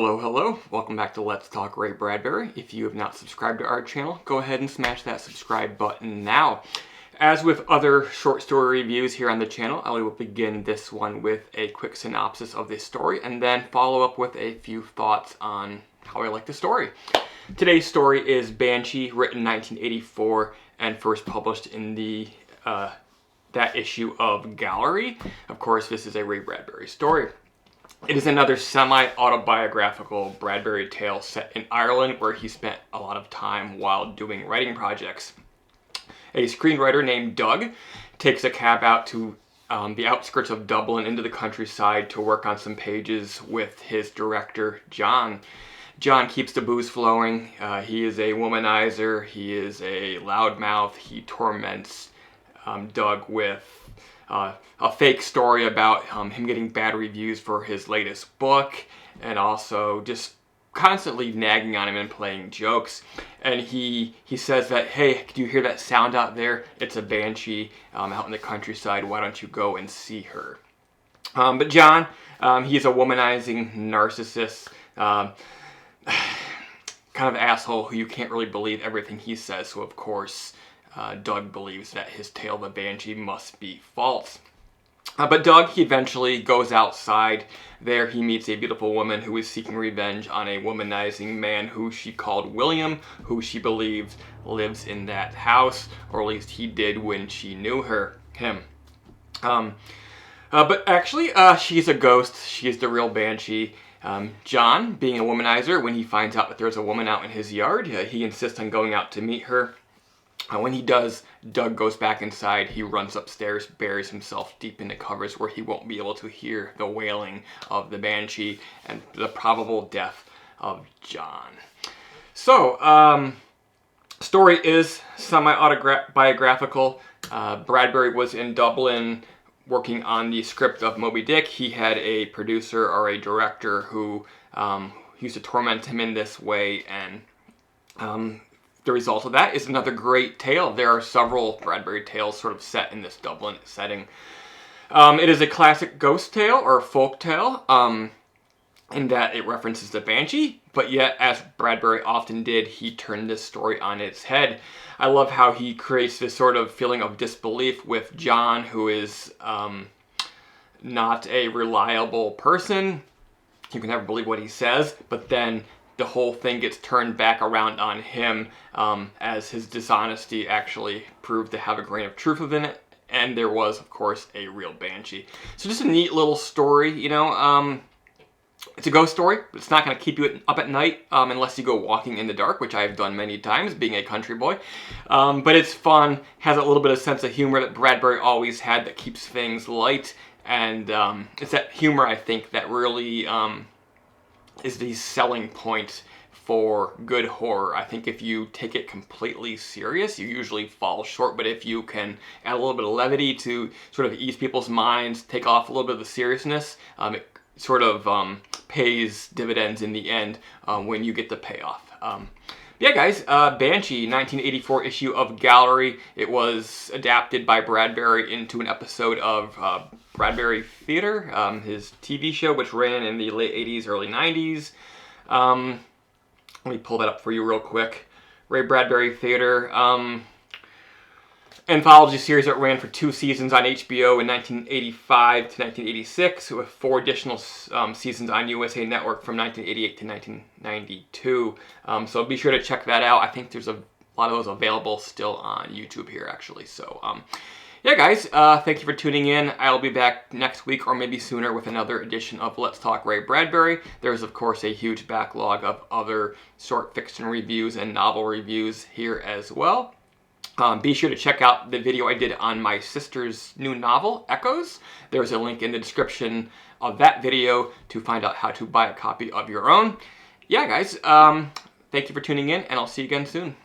Hello. Welcome back to Let's Talk Ray Bradbury. If you have not subscribed to our channel, go ahead and smash that subscribe button now. As with other short story reviews here on the channel, I will begin this one with a quick synopsis of this story and then follow up with a few thoughts on how I like the story. Today's story is Banshee, written in 1984 and first published in the that issue of Gallery. Of course, this is a Ray Bradbury story. It is another semi-autobiographical Bradbury tale set in Ireland, where he spent a lot of time while doing writing projects. A screenwriter named Doug takes a cab out to the outskirts of Dublin into the countryside to work on some pages with his director, John. John keeps the booze flowing. He is a womanizer. He is a loudmouth. He torments Doug with a fake story about him getting bad reviews for his latest book, and also just constantly nagging on him and playing jokes. And he says that, hey, do you hear that sound out there? It's a banshee out in the countryside. Why don't you go and see her? But John, he's a womanizing narcissist, kind of asshole who you can't really believe everything he says. So of course, Doug believes that his tale of a banshee must be false. But Doug, he eventually goes outside. There he meets a beautiful woman who is seeking revenge on a womanizing man who she called William, who she believes lives in that house, or at least he did when she knew him. But actually, she's a ghost. She's the real Banshee. John, being a womanizer, when he finds out that there's a woman out in his yard, he insists on going out to meet her. When he does, Doug goes back inside. He runs upstairs, buries himself deep in the covers where he won't be able to hear the wailing of the Banshee and the probable death of John. So, story is semi-autobiographical. Bradbury was in Dublin working on the script of Moby Dick. He had a producer or a director who used to torment him in this way, and the result of that is another great tale. There are several Bradbury tales sort of set in this Dublin setting. It is a classic ghost tale or folk tale in that it references the Banshee, but yet, as Bradbury often did, he turned this story on its head. I love how he creates this sort of feeling of disbelief with John, who is not a reliable person. You can never believe what he says, but then the whole thing gets turned back around on him as his dishonesty actually proved to have a grain of truth within it, and there was, of course, a real Banshee. So just a neat little story, you know. It's a ghost story, but it's not going to keep you up at night unless you go walking in the dark, which I've done many times, being a country boy. But it's fun, has a little bit of sense of humor that Bradbury always had that keeps things light, and it's that humor, I think, that really is the selling point for good horror. I think if you take it completely serious, you usually fall short, but if you can add a little bit of levity to sort of ease people's minds, take off a little bit of the seriousness, it sort of pays dividends in the end when you get the payoff. Yeah, guys, Banshee, 1984 issue of Gallery. It was adapted by Bradbury into an episode of Bradbury Theater, his TV show, which ran in the late 80s, early 90s. Let me pull that up for you real quick. Ray Bradbury Theater, anthology series that ran for 2 seasons on HBO in 1985 to 1986, with 4 additional seasons on USA Network from 1988 to 1992. So be sure to check that out. I think there's a lot of those available still on YouTube here, actually. So, yeah, guys, thank you for tuning in. I'll be back next week or maybe sooner with another edition of Let's Talk Ray Bradbury. There's, of course, a huge backlog of other short fiction reviews and novel reviews here as well. Be sure to check out the video I did on my sister's new novel, Echoes. There's a link in the description of that video to find out how to buy a copy of your own. Yeah, guys, thank you for tuning in, and I'll see you again soon.